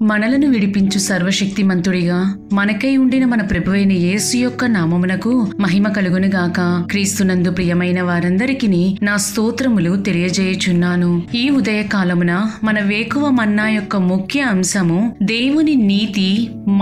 మనలను విడిపించు సర్వశక్తిమంతుడిగా మనకై ఉండిన మన ప్రభువైన యేసు యొక్క నామమునకు మహిమ కలుగునుగాక. క్రీస్తునందు ప్రియమైన వారందరికీ నా స్తోత్రములు తెలియజేయుచున్నాను. ఈ ఉదయ కాలమున మన వేకువ మన్నా యొక్క ముఖ్య అంశము దేవుని నీతి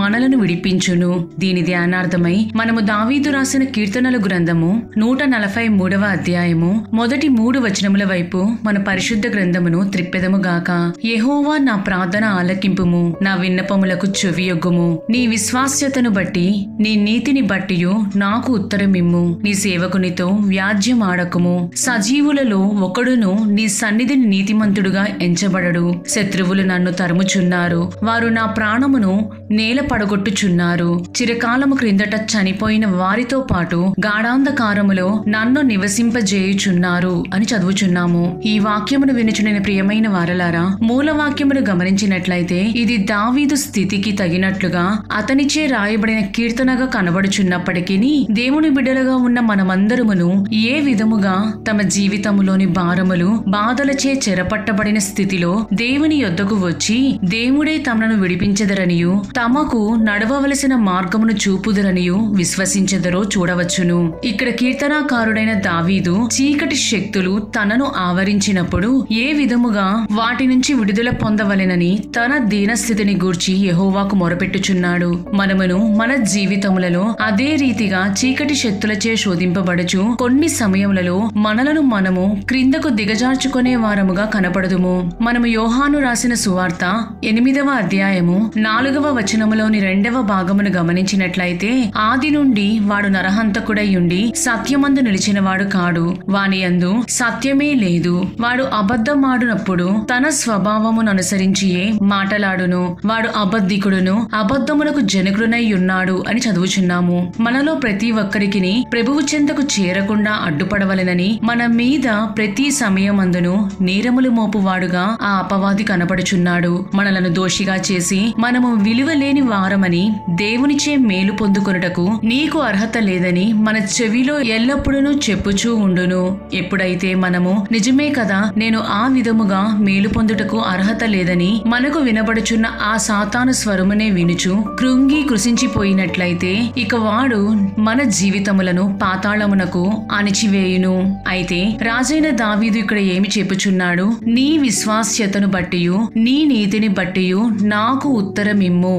మనలను విడిపించును. దీని ధ్యానార్థమై మనము దావీదు రాసిన కీర్తనల గ్రంథము 143వ అధ్యాయము మొదటి 3 వచనముల వైపు మన పరిశుద్ధ గ్రంథమును త్రిప్పెదముగాక. యెహోవా నా ప్రార్థన ఆలకింపుము, నా విన్నపములకు చెవియొగ్గుము. నీ విశ్వాస్యతను బట్టి నీ నీతిని బట్టియు నాకు ఉత్తరమిమ్ము. నీ సేవకునితో వ్యాజ్యమాడకుము. సజీవులలో ఒకడును నీ సన్నిధిని నీతిమంతుడుగా ఎంచబడడు. శత్రువులు నన్ను తరుముచున్నారు, వారు నా ప్రాణమును నేల పడగొట్టుచున్నారు. చిరకాలము క్రిందట చనిపోయిన వారితో పాటు గాఢాంధకారములో నన్ను నివసింపజేయుచున్నారు అని చదువుచున్నాము. ఈ వాక్యమును వినుచున్న ప్రియమైన వారలారా, మూల వాక్యమును గమనించినట్లయితే ఇది దావీదు స్థితికి తగినట్లుగా అతనిచే రాయబడిన కీర్తనగా కనబడుచున్నప్పటికీ దేవుని బిడ్డలుగా ఉన్న మనమందరమును ఏ విధముగా తమ జీవితములోని భారములు బాధలచే చెరపట్టబడిన స్థితిలో దేవుని యొద్దకు వచ్చి దేవుడే తమను విడిపించెదరనియు తమకు నడవవలసిన మార్గమును చూపుదరనియు విశ్వసించెదరో చూడవచ్చును. ఇక్కడ కీర్తనాకారుడైన దావీదు చీకటి శక్తులు తనను ఆవరించినప్పుడు ఏ విధముగా వాటి నుంచి విడుదల పొందవలెనని తన దీనస్థితిని గూర్చి యెహోవాకు మొరపెట్టుచున్నాడు. మనమును మన జీవితములలో అదే రీతిగా చీకటి శక్తులచే శోధింపబడుచు కొన్ని సమయములలో మనలను మనము క్రిందకు దిగజార్చుకునే వారముగా కనపడదుము. మనము యోహాను రాసిన సువార్త 8వ అధ్యాయము 4వ వచనములోని 2వ భాగమును గమనించినట్లయితే, ఆది నుండి వాడు నరహంతకుడై ఉండి సత్యమందు నిలిచినవాడు కాడు, వాని యందు సత్యమే లేదు. వాడు అబద్ధమాడునప్పుడు తన స్వభావమును అనుసరించియే మాటలాడును. వాడు అబద్ధికుడును అబద్ధమునకు జనకుడునై ఉన్నాడు అని చదువుచున్నాము. మనలో ప్రతి ఒక్కరికి ప్రభువు చెంతకు చేరకుండా అడ్డుపడవలెనని మన మీద ప్రతి సమయమందును నేరములు మోపువాడుగా ఆ అపవాది కనపడుచున్నాడు. మనలను దోషిగా చేసి మనము విలువలేని వారమని దేవునిచే మేలు పొందుకొనుటకు నీకు అర్హత లేదని మన చెవిలో ఎల్లప్పుడూ చెప్పుచూ ఉండును. ఎప్పుడైతే మనము నిజమే కదా, నేను ఆ విధముగా మేలు పొందుటకు అర్హత లేదని మనకు వినబడుచున్న ఆ సాతాను స్వరమునే వినుచు కృంగి కృషించిపోయినట్లయితే ఇక వాడు మన జీవితములను పాతాళమునకు అణిచివేయును. అయితే రాజైన దావీదు ఇక్కడ ఏమి చెప్పుచున్నాడు? నీ విశ్వాస్యతను బట్టియు నీ నీతిని బట్టియు నాకు ఉత్తరమిమ్ము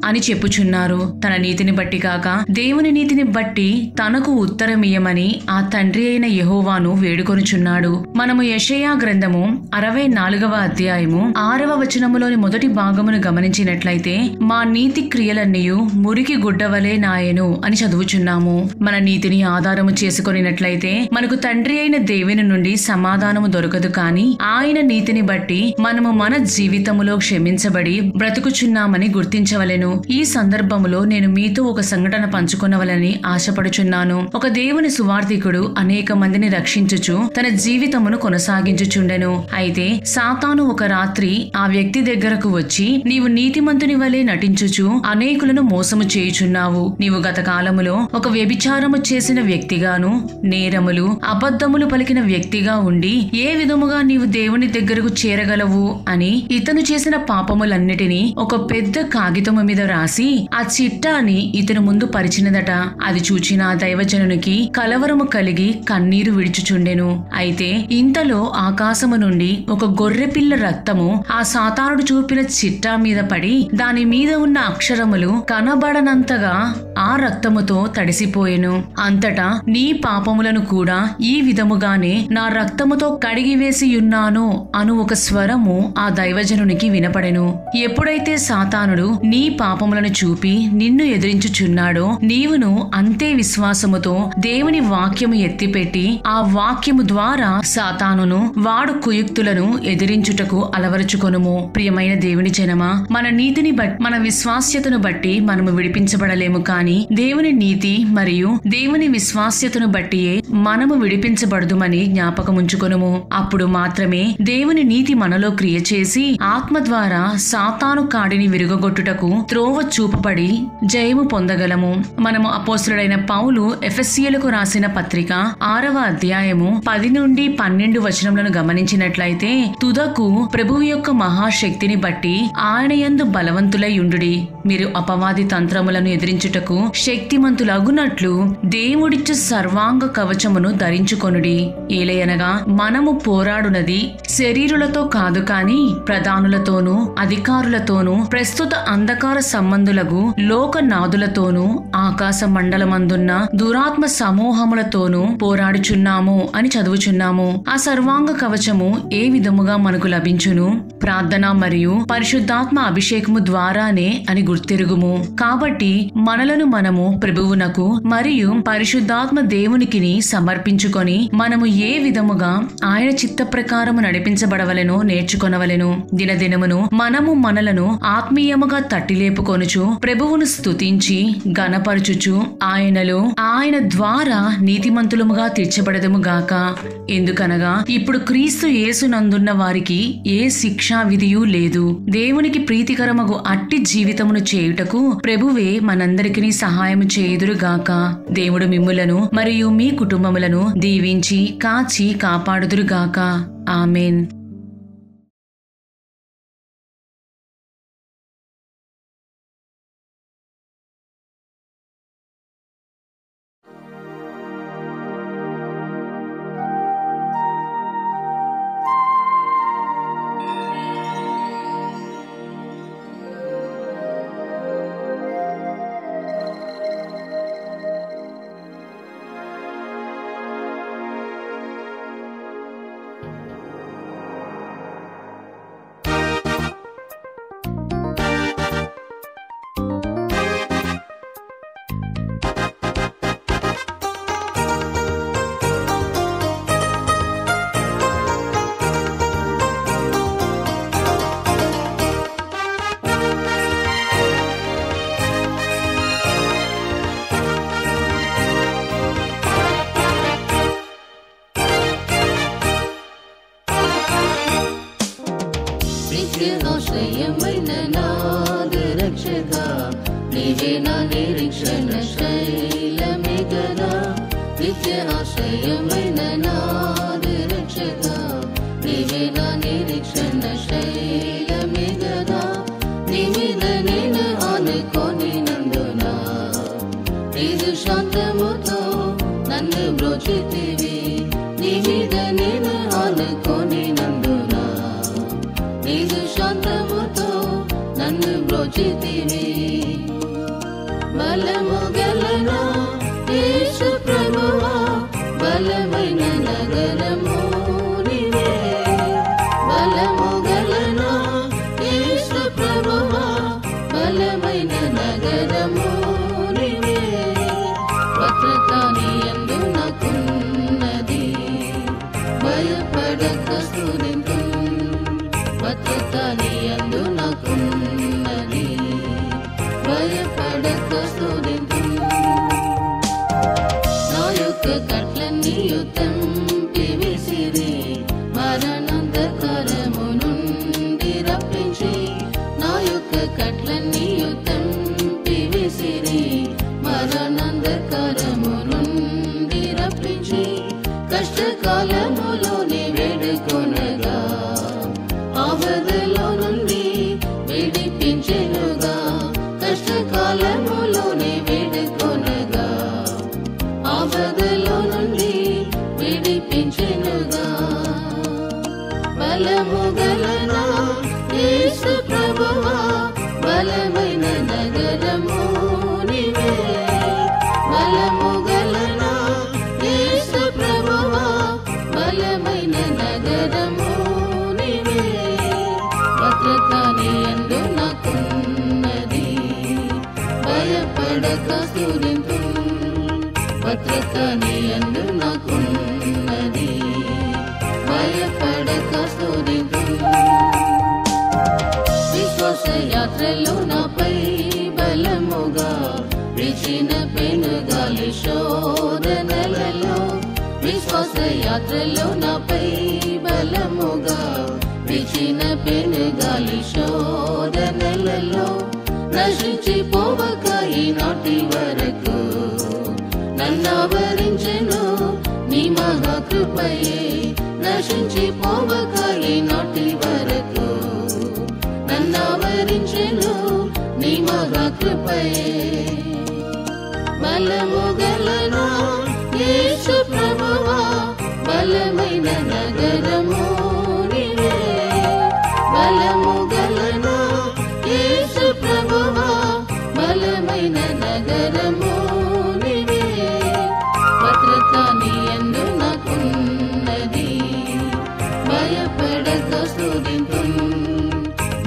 అని చెప్పుచున్నారు. తన నీతిని బట్టి కాక దేవుని నీతిని బట్టి తనకు ఉత్తరమియ్యమని ఆ తండ్రి అయిన యెహోవాను వేడుకొనుచున్నాడు. మనము యెషయా గ్రంథము 64వ అధ్యాయము 6వ వచనములోని మొదటి భాగమును గమనించినట్లయితే, మా నీతి క్రియలన్నీయు మురికి గుడ్డవలే నాయను అని చదువుచున్నాము. మన నీతిని ఆధారము చేసుకొనినట్లయితే మనకు తండ్రి అయిన దేవుని నుండి సమాధానము దొరకదు. కాని ఆయన నీతిని బట్టి మనము మన జీవితములో క్షమించబడి బ్రతుకుచున్నామని గుర్తించవలెను. ఈ సందర్భములో నేను మీతో ఒక సంఘటన పంచుకొనవలని ఆశపడుచున్నాను. ఒక దేవుని సువార్థికుడు అనేక మందిని రక్షించుచు తన జీవితమును కొనసాగించుచుండెను. అయితే సాతాను ఒక రాత్రి ఆ వ్యక్తి దగ్గరకు వచ్చి, నీవు నీతిమంతుని వలె నటించుచు అనేకులను మోసము చేయుచున్నావు. నీవు గత కాలములో ఒక వ్యభిచారము చేసిన వ్యక్తిగాను, నేరములు అబద్ధములు పలికిన వ్యక్తిగా ఉండి ఏ విధముగా నీవు దేవుని దగ్గరకు చేరగలవు అని ఇతను చేసిన పాపములన్నిటినీ ఒక పెద్ద కాగితము మీద రాసి ఆ చిట్టాని ఇతను ముందు పరిచినదట. అది చూచిన ఆ దైవజనునికి కలవరము కలిగి కన్నీరు విడుచుచుండెను. అయితే ఇంతలో ఆకాశము నుండి ఒక గొర్రెపిల్ల రక్తము ఆ సాతానుడు చూపిన చిట్టా మీద పడి దాని మీద ఉన్న అక్షరములు కనబడనంతగా ఆ రక్తముతో తడిసిపోయెను. అంతటా నీ పాపములను కూడా ఈ విధముగానే నా రక్తముతో కడిగివేసియున్నాను అను ఒక స్వరము ఆ దైవజనునికి వినపడెను. ఎప్పుడైతే సాతానుడు నీ పాపములను చూపి నిన్ను ఎదిరించుచున్నాడో నీవును అంతే విశ్వాసముతో దేవుని వాక్యము ఎత్తిపెట్టి ఆ వాక్యము ద్వారా సాతానును వాడు కుయుక్తులను ఎదిరించుటకు అలవరుచుకొనుము. ప్రియమైన దేవుని జనమా, మన నీతిని బట్టి మన విశ్వాస్యతను బట్టి మనము విడిపించబడలేము. కాని దేవుని నీతి మరియు దేవుని విశ్వాస్యతను బట్టియే మనము విడిపించబడదుమని జ్ఞాపకముంచుకొనుము. అప్పుడు మాత్రమే దేవుని నీతి మనలో క్రియ చేసి ఆత్మ ద్వారా సాతాను కాడిని విరుగగొట్టు చెడగొట్టుటకు త్రోవ చూపబడి జయము పొందగలము. మనము అపోస్తలుడైన పౌలు ఎఫెసీయులకు రాసిన పత్రిక 6వ అధ్యాయము 10 నుండి 12 వచనములను గమనించినట్లయితే, తుదకు ప్రభువు యొక్క మహాశక్తిని బట్టి ఆయన యందు బలవంతులై ఉండుడి. మీరు అపవాది తంత్రములను ఎదిరించుటకు శక్తిమంతులగునట్లు దేవుడిచ్చు సర్వాంగ కవచమును ధరించుకొనుడి. ఏలయనగా మనము పోరాడునది శరీరులతో కాదు కాని ప్రధానులతోనూ అధికారులతోనూ ప్రస్తుత అంధకార సంబంధులకు లోకనాథులతోనూ ఆకాశ మండలమందున్న దురాత్మ సమూహములతోనూ పోరాడుచున్నాము అని చదువుచున్నాము. ఆ సర్వాంగ కవచము ఏ విధముగా మనకు లభించును? ప్రార్థన మరియు పరిశుద్ధాత్మ అభిషేకము ద్వారానే అని గుర్తెరుగుము. కాబట్టి మనలను మనము ప్రభువునకు మరియు పరిశుద్ధాత్మ దేవునికిని సమర్పించుకొని మనము ఏ విధముగా ఆయన చిత్త ప్రకారము నడిపించబడవలెనో నేర్చుకొనవలెను. దినదినమును మనము మనలను ఆత్మీయముగా తట్టిలేపుకొనుచు ప్రభువును స్తుతించి గణపరచుచు ఆయనలో ఆయన ద్వారా నీతిమంతులముగా తీర్చబడదము గాక. ఎందుకనగా ఇప్పుడు క్రీస్తు యేసునందున్న వారికి ఏ శిక్షా విధియు లేదు. దేవునికి ప్రీతికరమగు అట్టి జీవితమును చేయుటకు ప్రభువే మనందరికీ సహాయము చేయుదురుగాక. దేవుడు మిమ్ములను మరియు మీ కుటుంబములను దీవించి కాచి కాపాడుదురుగాక. ఆమేన్. ఆశ్రయమైన నాదు రక్షగా, నీవే నా నిరీక్షణ శైలమే గదా. నిత్య ఆశ్రయమైన నాదు రక్షగా, నీవే నా నిరీక్షణ శైలమే గదా. నీ మీద నేను ఆనుకొని నందున నీదు శాంతముతో నన్ను బ్రోచితివి. నీ మీద నేను ఆనుకొని నందున నీదు శాంతముతో నన్ను బ్రోచితివి. బలము గలనా యేసు ప్రభువా, బలమైన నగరము నీవే. బలము గలనా యేసు ప్రభువా, బలమైన నగరము నీవే. భద్రత నీ యందు నాకున్నది, భయపడక స్తుతింతు. భద్రత నీ యందు నాకున్నది, భయపడక స్తుతింతు. నా యొక్క కట్లన్నీ తెంపి విసిరి మరణాంధకారము నుండి రప్పించి. నా యొక్క కట్లన్నీ తెంపి విసిరి మరణాంధకారము నుండి రప్పించి. కష్టకాలములోని వేడుకొనగా ఆపదలో నుండి విడిపించెనుగా. కష్టకాలములోని వేడుకొనగా ఆపదలో నుండి విడిపించెనుగా. బలము గలనా యేసు ప్రభువా, బలమైన నగరము నీవే. బలము గలనా యేసు ప్రభువా, బలమైన నగరము నీవే. భద్రత నీ యందు నాకున్నది, భయపడక స్తుతింతు. భద్రత నీ యందు నాకున్నది, భయపడక స్తుతింతు. విశ్వాస యాత్రలో నాపై బలముగా విచిన పెనుగాలి శోధనలలో. విశ్వాస యాత్రలో నాపై బలముగా విచిన పెనుగాలి శోధనలలో. నశించిపోవక ఈనాటి వరకు నన్నావరించెను నీ మహాకృపయే. నశించిపోవక ఈనాటి వరకు నన్నావరించెను నీ మహాకృపయే. బలము గలను యేసు ప్రభువా, బలమైన నగరము నీవే. బలము గలను యేసు ప్రభువా, బలమైన నగరము నీవే. భద్రత నీ యందు నాకున్నది, భయపడక స్తుతింతును.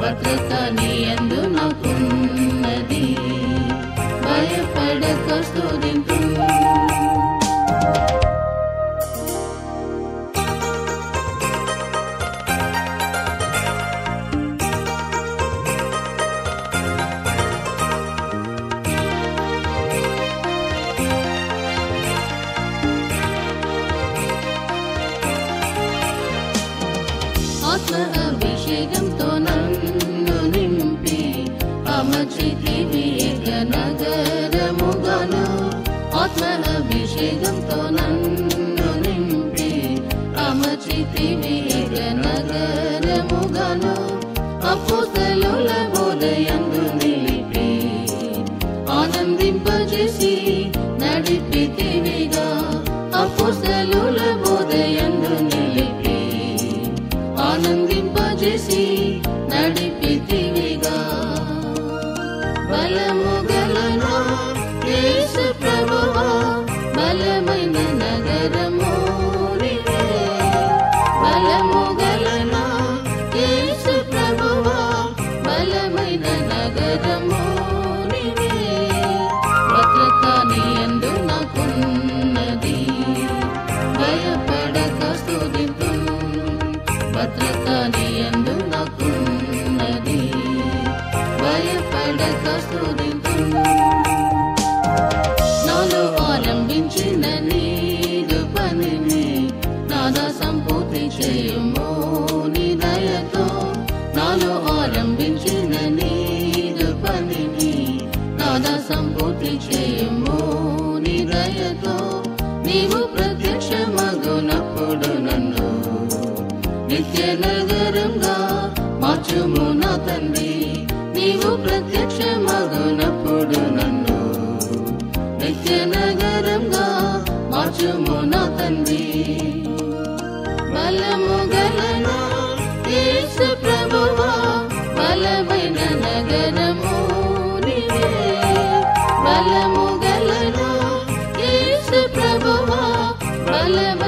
భద్రత నీ యందు నాకున్నది, భయపడక స్తుతింతును. ఆత్మ అభిషేకంతో నన్ను నింపి అమర్చితివి ఏక నగరముగాను. ఆత్మ అభిషేకంతో నన్ను నింపి అమర్చితివి ఏక నగరముగాను. అపోస్తలుల బోధయందు నిలిపి ఆనందింపజేసి నడిపితివిగా. అపోస్తలుల బోధయందు నిలిపి ఆనందింపజేసి నడిపితివిగా. బలము గలను యేసు ప్రభువా, బలమైన నగరము నీవే. బలము గలను యేసు ప్రభువా, బలమైన నగరము నీవే. భద్రత నీ యందు నాకున్నది, భయపడక స్తుతింతును. భద్రత నీ యందు నాకున్నది, భయపడక స్తుతింతును. నాలో ఆరంభించిన నీదు పనిని నాదా సంపూర్తి చేయుము నీ దయతో. నాలో ఆరంభించిన నీదు పనిని నాదా సంపూర్తి చేయుము నీ దయతో. నీవు ప్రత్యక్షమగునప్పుడు నన్ను నిత్య నగరంగా మార్చుము నా తండ్రి. నీవు ప్రత్యక్షమగునప్పుడు నన్ను నిత్య నగరంగా మార్చుము నా తండ్రి. బలము గలను యేసు ప్రభువా, బలమైన నగరము నీవే. బలము గలను యేసు ప్రభువా, బలమైన